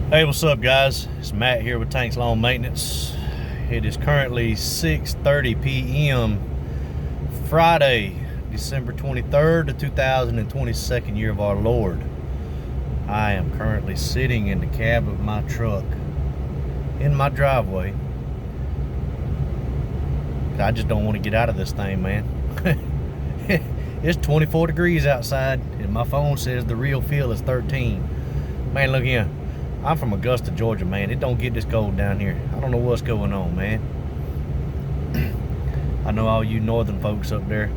Hey, what's up, guys? It's Matt here with Tanks Lawn Maintenance. It is currently 6:30 p.m. Friday, December 23rd, the 2022 year of our Lord. I am currently sitting in the cab of my truck in my driveway. I just don't want to get out of this thing, man. It's 24 degrees outside and my phone says the real feel is 13. Man, look here. I'm from Augusta, Georgia, man. It don't get this cold down here. I don't know what's going on, man. I know all you northern folks up there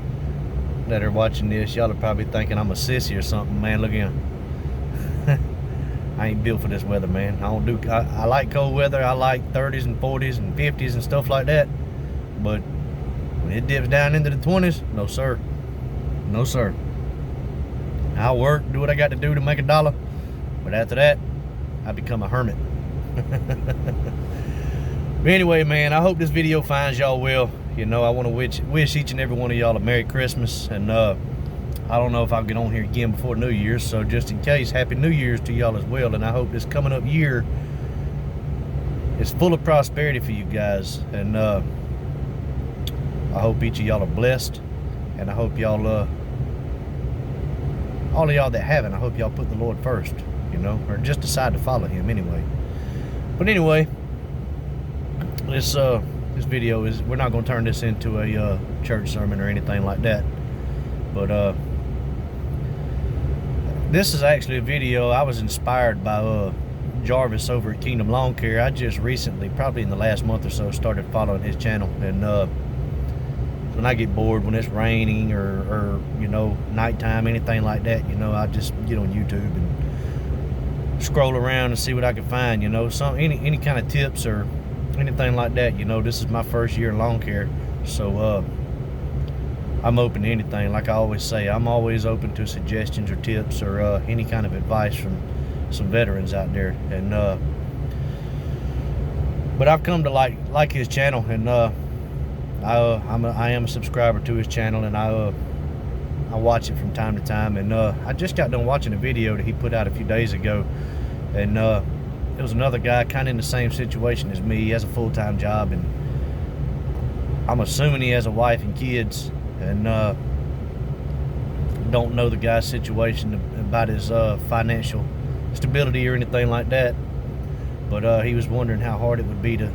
that are watching this, y'all are probably thinking I'm a sissy or something, man. Look here. I ain't built for this weather, man. I like cold weather. I like 30s and 40s and 50s and stuff like that. But when it dips down into the 20s, no sir. No sir. I'll work, do what I got to do to make a dollar. But after that, I become a hermit. But anyway, man, I hope this video finds y'all well. You know, I want to wish each and every one of y'all a Merry Christmas. And I don't know if I'll get on here again before New Year's. So just in case, Happy New Year's to y'all as well. And I hope this coming up year is full of prosperity for you guys. And I hope each of y'all are blessed. And I hope y'all, all of y'all that haven't, I hope y'all put the Lord first. You know, or just decide to follow him anyway. But anyway, this video is, we're not going to turn this into a church sermon or anything like that. But this is actually a video I was inspired by Jarvis over at Kingdom Lawn Care. I just recently, probably in the last month or so, started following his channel. And when I get bored, when it's raining or you know, nighttime, anything like that, you know, I just get on YouTube and scroll around and see what I can find, you know, any kind of tips or anything like that. You know, this is my first year in lawn care, so I'm open to anything. Like I always say, I'm always open to suggestions or tips or any kind of advice from some veterans out there. And but I've come to like his channel, and I am a subscriber to his channel, and I watch it from time to time. And I just got done watching a video that he put out a few days ago, and it was another guy kind of in the same situation as me. He has a full-time job, and I'm assuming he has a wife and kids, and don't know the guy's situation about his financial stability or anything like that. But he was wondering how hard it would be to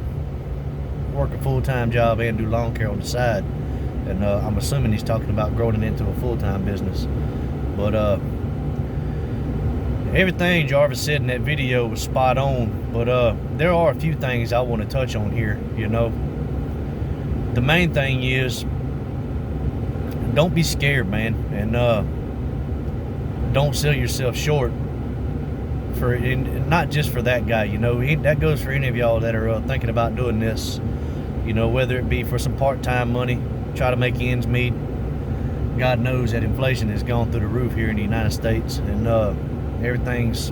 work a full-time job and do lawn care on the side. And I'm assuming he's talking about growing it into a full-time business. But everything Jarvis said in that video was spot on. But there are a few things I want to touch on here. You know, the main thing is, don't be scared, man, and don't sell yourself short. Not just for that guy. You know, that goes for any of y'all that are thinking about doing this. You know, whether it be for some part-time money, try to make ends meet. God knows that inflation has gone through the roof here in the United States, and everything's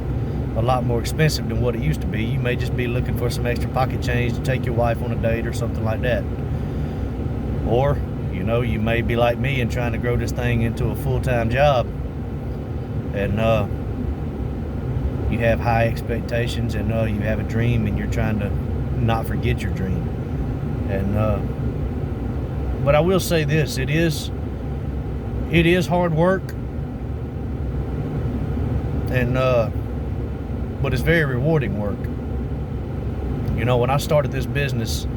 a lot more expensive than what it used to be. You may just be looking for some extra pocket change to take your wife on a date or something like that. Or, you know, you may be like me and trying to grow this thing into a full-time job, and you have high expectations, and you have a dream, and you're trying to not forget your dream. And but I will say this, it is hard work, and but it's very rewarding work. You know, when I started this business,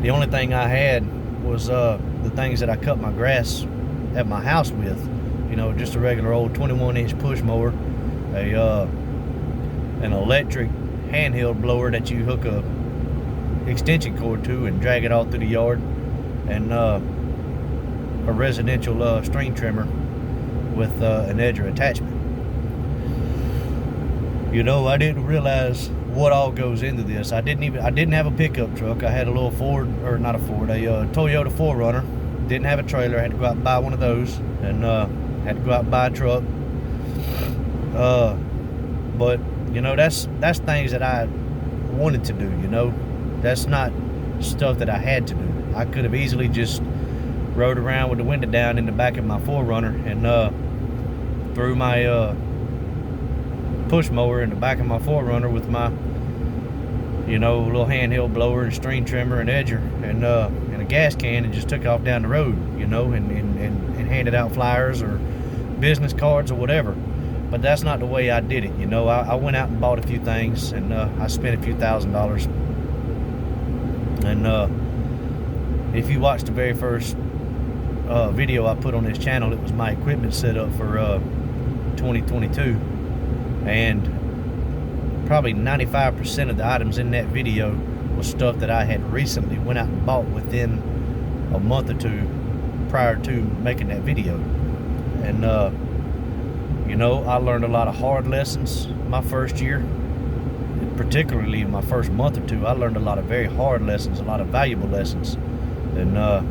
the only thing I had was the things that I cut my grass at my house with. You know, just a regular old 21-inch push mower, an electric handheld blower that you hook a extension cord to and drag it all through the yard, and a residential string trimmer with an edger attachment. You know, I didn't realize what all goes into this. I didn't have a pickup truck. I had a little Toyota 4Runner. Didn't have a trailer. I had to go out and buy one of those, and had to go out and buy a truck. But you know, that's things that I wanted to do. You know, that's not stuff that I had to do. I could have easily just rode around with the window down in the back of my 4Runner and threw my push mower in the back of my 4Runner with my, little handheld blower and string trimmer and edger and a gas can, and just took off down the road, and handed out flyers or business cards or whatever. But that's not the way I did it. I went out and bought a few things, and I spent a few $1,000s. And if you watched the very first video I put on this channel, it was my equipment setup for 2022, and probably 95% of the items in that video was stuff that I had recently went out and bought within a month or two prior to making that video. And I learned a lot of hard lessons my first year, particularly in my first month or two. I learned a lot of very hard lessons, a lot of valuable lessons. And I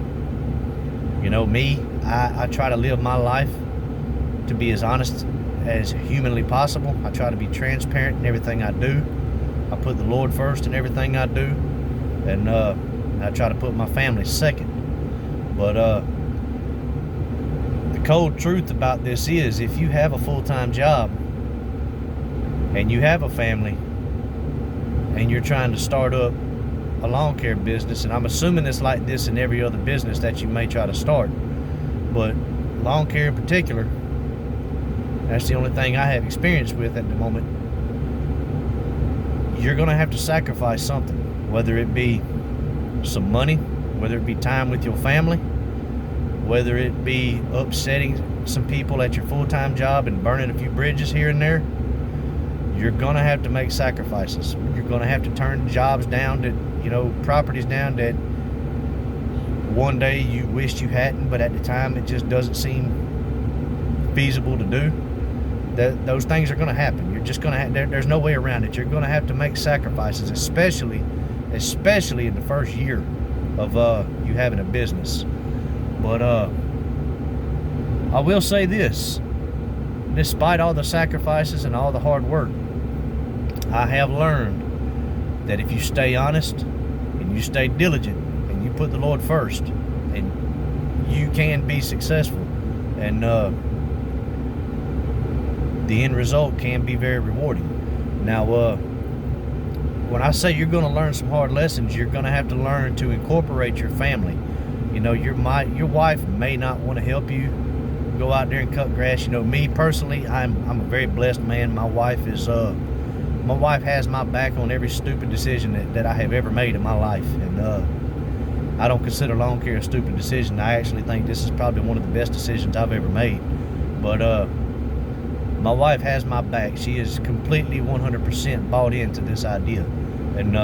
try to live my life to be as honest as humanly possible. I try to be transparent in everything I do. I put the Lord first in everything I do, and I try to put my family second. But the cold truth about this is, if you have a full-time job and you have a family and you're trying to start up a lawn care business, and I'm assuming it's like this in every other business that you may try to start, but lawn care in particular, that's the only thing I have experience with at the moment. You're gonna have to sacrifice something, whether it be some money, whether it be time with your family, whether it be upsetting some people at your full-time job and burning a few bridges here and there. You're gonna have to make sacrifices. You're gonna have to turn jobs down, that properties down that one day you wished you hadn't, but at the time it just doesn't seem feasible to do. Those things are gonna happen. You're just gonna there's no way around it. You're gonna have to make sacrifices, especially in the first year of you having a business. But I will say this: despite all the sacrifices and all the hard work, I have learned that if you stay honest and you stay diligent and you put the Lord first, and you can be successful, and the end result can be very rewarding. Now, when I say you're going to learn some hard lessons, you're going to have to learn to incorporate your family. Your wife may not want to help you go out there and cut grass. Me personally, I'm a very blessed man. My wife has my back on every stupid decision that I have ever made in my life, and I don't consider lawn care a stupid decision. I actually think this is probably one of the best decisions I've ever made. But my wife has my back. She is completely 100% bought into this idea, and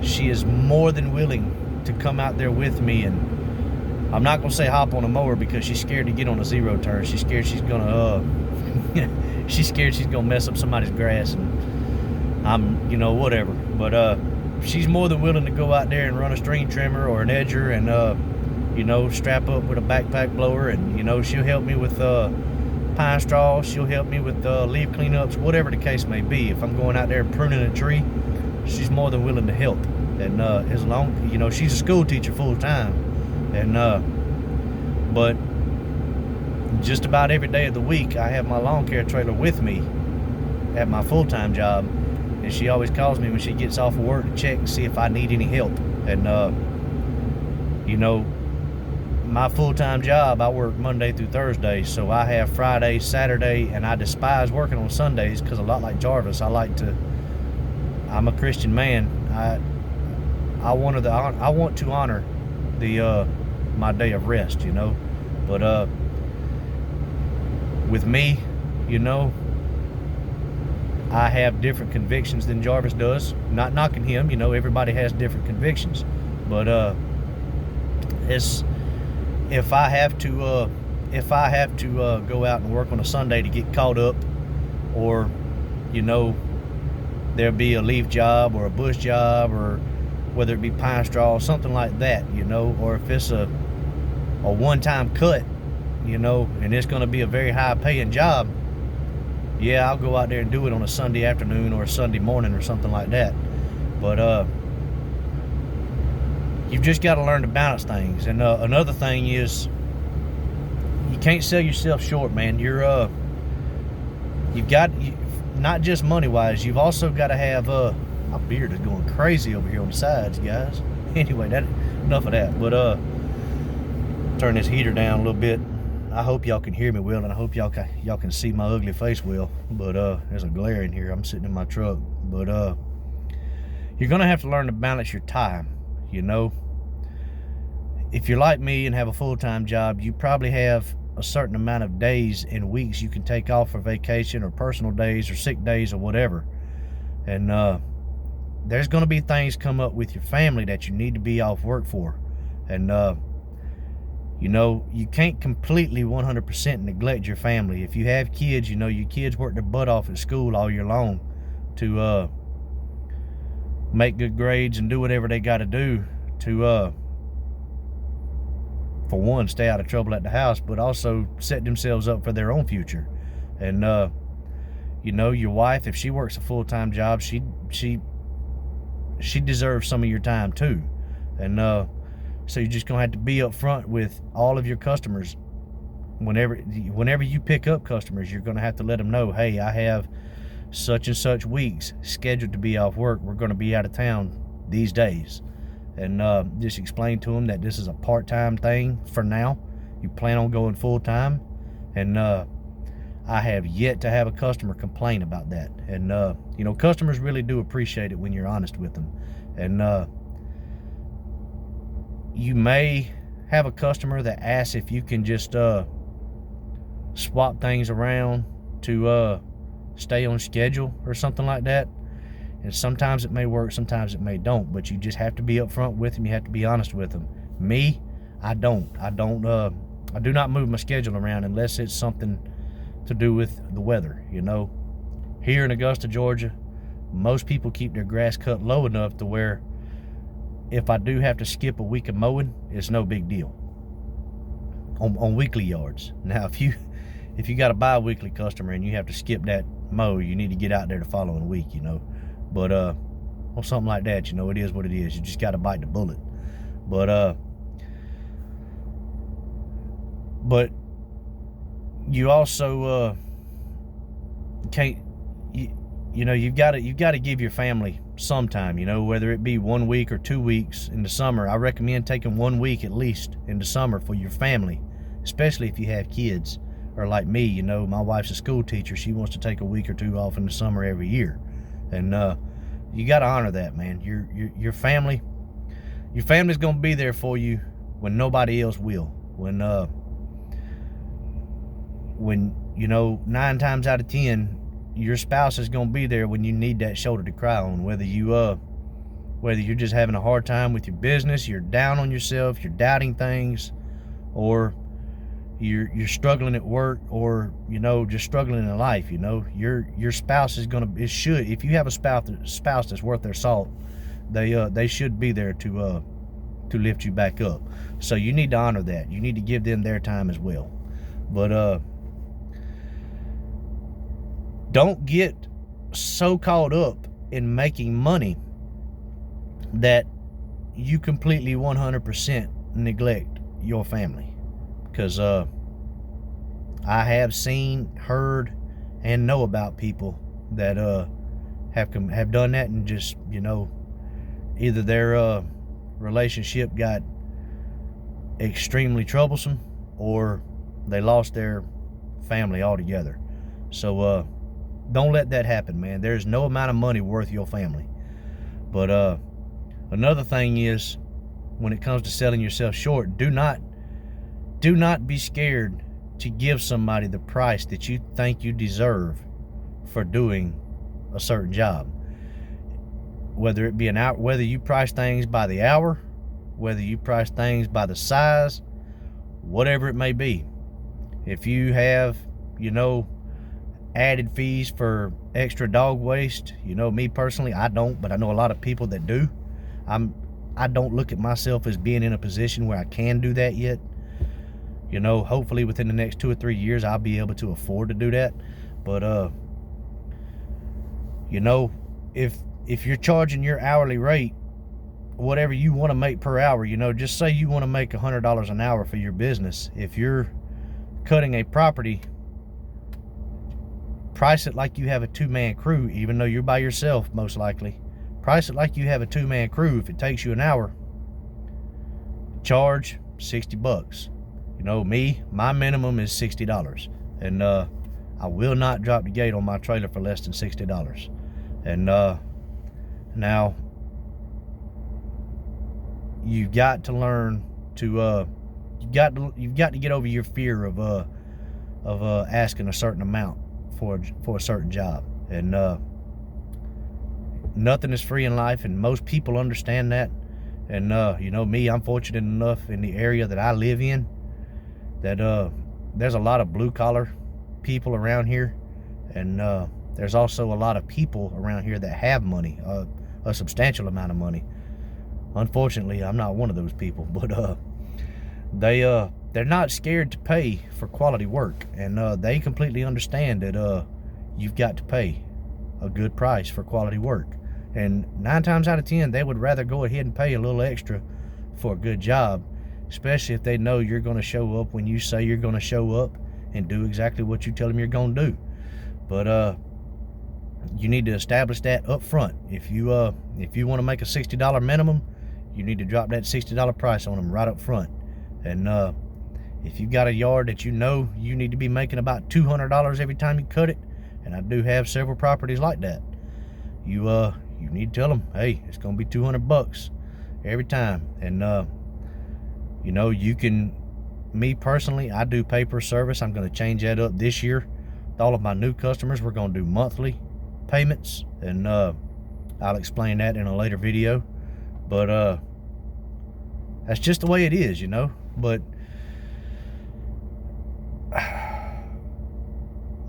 she is more than willing to come out there with me. And I'm not gonna say hop on a mower, because she's scared to get on a zero turn. She's scared she's gonna she's gonna mess up somebody's grass, and I'm whatever. But she's more than willing to go out there and run a string trimmer or an edger, and strap up with a backpack blower, and she'll help me with pine straw. She'll help me with leaf cleanups, whatever the case may be. If I'm going out there pruning a tree, she's more than willing to help. And as long, she's a school teacher full time, and but just about every day of the week I have my lawn care trailer with me at my full-time job, and she always calls me when she gets off of work to check and see if I need any help. And my full-time job, I work Monday through Thursday, so I have Friday, Saturday, and I despise working on Sundays, because a lot like Jarvis, I'm a Christian man. I want to honor the my day of rest, but with me, I have different convictions than Jarvis does. Not knocking him, everybody has different convictions, but if I have to go out and work on a Sunday to get caught up, or there'll be a leaf job or a bush job, or whether it be pine straw, something like that, or if it's a one-time cut, and it's going to be a very high-paying job, yeah, I'll go out there and do it on a Sunday afternoon or a Sunday morning or something like that. But you've just got to learn to balance things. And another thing is, you can't sell yourself short, man. not just money-wise. You've also got to have, my beard is going crazy over here on the sides, guys. Anyway, enough of that. But turn this heater down a little bit. I hope y'all can hear me well, and I hope y'all can see my ugly face well. But there's a glare in here. I'm sitting in my truck. But you're gonna have to learn to balance your time. You know, if you're like me and have a full-time job, you probably have a certain amount of days and weeks you can take off for vacation or personal days or sick days or whatever. And there's going to be things come up with your family that you need to be off work for. And you know, you can't completely 100% neglect your family. If you have kids, you know, your kids work their butt off at school all year long to make good grades and do whatever they got to do to for one, stay out of trouble at the house, but also set themselves up for their own future. And you know, your wife, if she works a full-time job, she deserves some of your time too. And so you're just gonna have to be up front with all of your customers. Whenever you pick up customers, you're gonna have to let them know, hey, I have such and such weeks scheduled to be off work. We're gonna be out of town these days. And just explain to them that this is a part-time thing for now. You plan on going full-time. And I have yet to have a customer complain about that. And you know, customers really do appreciate it when you're honest with them. And you may have a customer that asks if you can just swap things around to stay on schedule or something like that. And sometimes it may work, sometimes it may don't, but you just have to be upfront with them. You have to be honest with them. Me, I do not move my schedule around unless it's something to do with the weather. You know, here in Augusta, Georgia, most people keep their grass cut low enough to where if I do have to skip a week of mowing, it's no big deal on weekly yards. Now, if you got a bi-weekly customer and you have to skip that mow, you need to get out there the following week, you know. But on something like that, you know, it is what it is. You just got to bite the bullet. But you also can't, you know, you've got to give your family some time, you know, whether it be 1 week or 2 weeks in the summer. I recommend taking 1 week at least in the summer for your family, especially if you have kids. Or like me, you know, my wife's a school teacher. She wants to take a week or two off in the summer every year. And you got to honor that, man. Your family's gonna be there for you when nobody else will. When you know, 9 times out of 10, your spouse is gonna be there when you need that shoulder to cry on. Whether you're just having a hard time with your business, you're down on yourself, you're doubting things, or you're struggling at work, or you know, just struggling in life. You know, your spouse is gonna, if you have a spouse that's worth their salt, they should be there to lift you back up. So you need to honor that. You need to give them their time as well. But don't get so caught up in making money that you completely 100% neglect your family. Because I have seen, heard, and know about people that have done that, and just, you know, either their relationship got extremely troublesome, or they lost their family altogether. So don't let that happen, man. There's no amount of money worth your family. But another thing is, when it comes to selling yourself short, do not be scared to give somebody the price that you think you deserve for doing a certain job. Whether it be an hour, whether you price things by the hour, whether you price things by the size, whatever it may be. If you have, you know, added fees for extra dog waste, you know, me personally, I don't, but I know a lot of people that do. I don't look at myself as being in a position where I can do that yet. You know, hopefully within the next 2 or 3 years, I'll be able to afford to do that. But, you know, if you're charging your hourly rate, whatever you want to make per hour, you know, just say you want to make $100 an hour for your business. If you're cutting a property price it like you have a 2-man crew, even though you're by yourself, most likely. Price it like you have a 2-man crew. If it takes you an hour, charge $60. You know, my minimum is $60. And I will not drop the gate on my trailer for less than $60. And now you've got to learn to you've got to get over your fear of asking a certain amount for a certain job. And nothing is free in life, and most people understand that. And you know me, I'm fortunate enough in the area that I live in that there's a lot of blue collar people around here, and there's also a lot of people around here that have money, a substantial amount of money. Unfortunately, I'm not one of those people, but they're not scared to pay for quality work, and they completely understand that you've got to pay a good price for quality work. And 9 times out of 10, they would rather go ahead and pay a little extra for a good job, especially if they know you're going to show up when you say you're going to show up and do exactly what you tell them you're going to do. But you need to establish that up front. If you want to make a $60 minimum, you need to drop that $60 price on them right up front. And if you've got a yard that you know you need to be making about $200 every time you cut it, and I do have several properties like that, you need to tell them, hey, it's going to be $200 every time. And you know, you can, me personally, I do paper service. I'm going to change that up this year. With all of my new customers, we're going to do monthly payments, and I'll explain that in a later video. But that's just the way it is, you know. But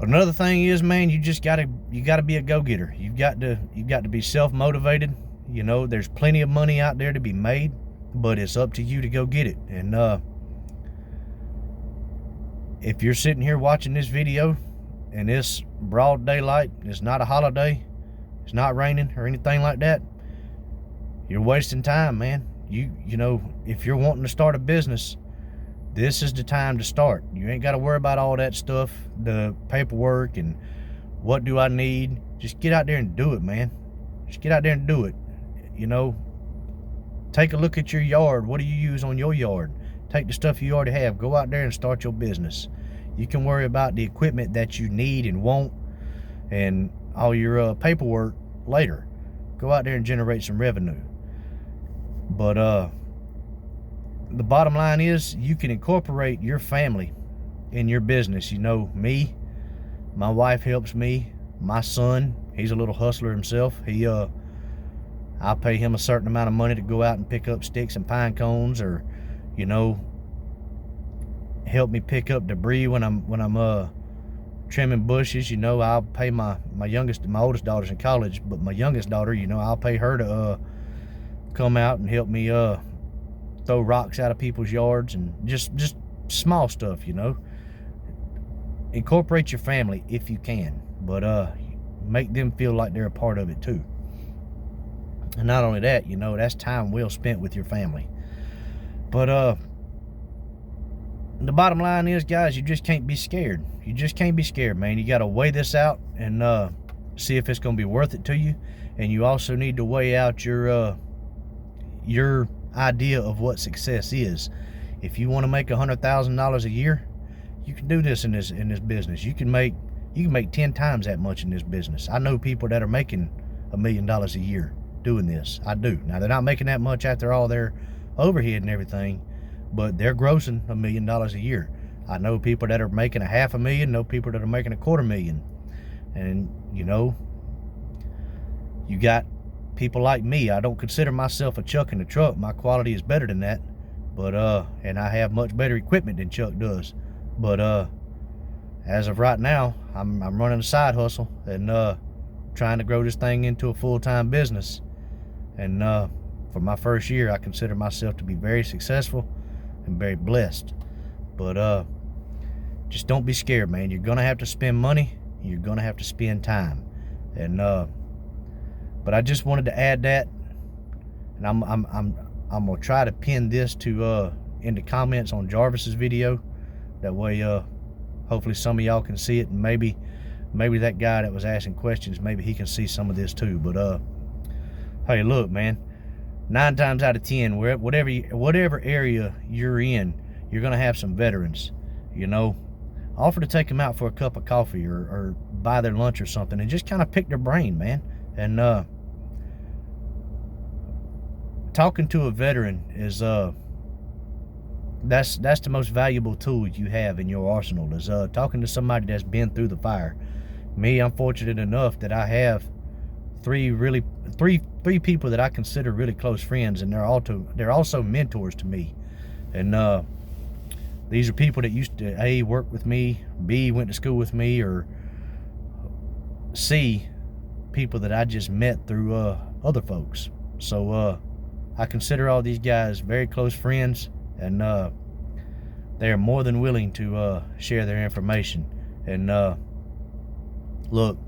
another thing is, man, you gotta be a go-getter. You've got to be self-motivated. You know, there's plenty of money out there to be made, but it's up to you to go get it. And if you're sitting here watching this video and it's broad daylight, it's not a holiday, it's not raining or anything like that, you're wasting time, man. You know, if you're wanting to start a business, this is the time to start. You ain't got to worry about all that stuff, the paperwork and what do I need. Just get out there and do it, man. Just get out there and do it. You know, take a look at your yard. What do you use on your yard? Take the stuff you already have. Go out there and start your business. You can worry about the equipment that you need and want and all your paperwork later. Go out there and generate some revenue. But the bottom line is, you can incorporate your family in your business. You know, me, my wife helps me. My son, he's a little hustler himself. I'll pay him a certain amount of money to go out and pick up sticks and pine cones, or, you know, help me pick up debris when I'm trimming bushes. You know, I'll pay my oldest daughter's in college, but my youngest daughter, you know, I'll pay her to come out and help me throw rocks out of people's yards, and just small stuff, you know. Incorporate your family if you can, but make them feel like they're a part of it too. And not only that, you know, that's time well spent with your family. But the bottom line is, guys, you just can't be scared. You just can't be scared, man. You got to weigh this out and see if it's going to be worth it to you. And you also need to weigh out your idea of what success is. If you want to make $100,000 a year, you can do this in this business. You can make 10 times that much in this business. I know people that are making $1 million a year doing this. I do. Now, they're not making that much after all their overhead and everything, but they're grossing $1 million a year. I know people that are making $500,000, know people that are making $250,000. And, you know, you got people like me. I don't consider myself a Chuck in the truck. My quality is better than that, but and I have much better equipment than Chuck does. But as of right now, I'm running a side hustle and trying to grow this thing into a full-time business. And for my first year, I consider myself to be very successful and very blessed. But just don't be scared, man. You're gonna have to spend money. You're gonna have to spend time. And but I just wanted to add that, and I'm gonna try to pin this to in the comments on Jarvis's video. That way, hopefully some of y'all can see it, and maybe maybe that guy that was asking questions, maybe he can see some of this too. But hey, look, man, 9 times out of 10, whatever area you're in, you're gonna have some veterans. You know, offer to take them out for a cup of coffee, or buy their lunch or something, and just kind of pick their brain, man. And talking to a veteran is that's the most valuable tool you have in your arsenal, is talking to somebody that's been through the fire. Me, I'm fortunate enough that I have three people that I consider really close friends, and they're also mentors to me. And these are people that used to A, work with me, B, went to school with me, or C, people that I just met through other folks. So I consider all these guys very close friends, and they're more than willing to share their information. And look,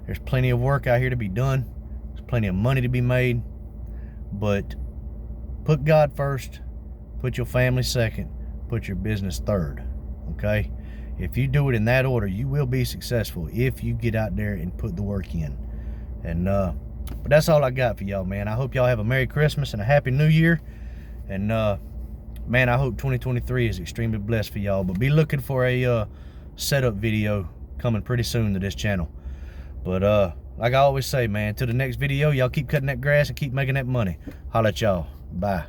there's plenty of work out here to be done. There's plenty of money to be made, but put God first, put your family second, put your business third. Okay? If you do it in that order, you will be successful if you get out there and put the work in. And but that's all I got for y'all, man. I hope y'all have a Merry Christmas and a Happy New Year. And man, I hope 2023 is extremely blessed for y'all. But be looking for a setup video coming pretty soon to this channel. But like I always say, man, till the next video, y'all keep cutting that grass and keep making that money. Holla at y'all. Bye.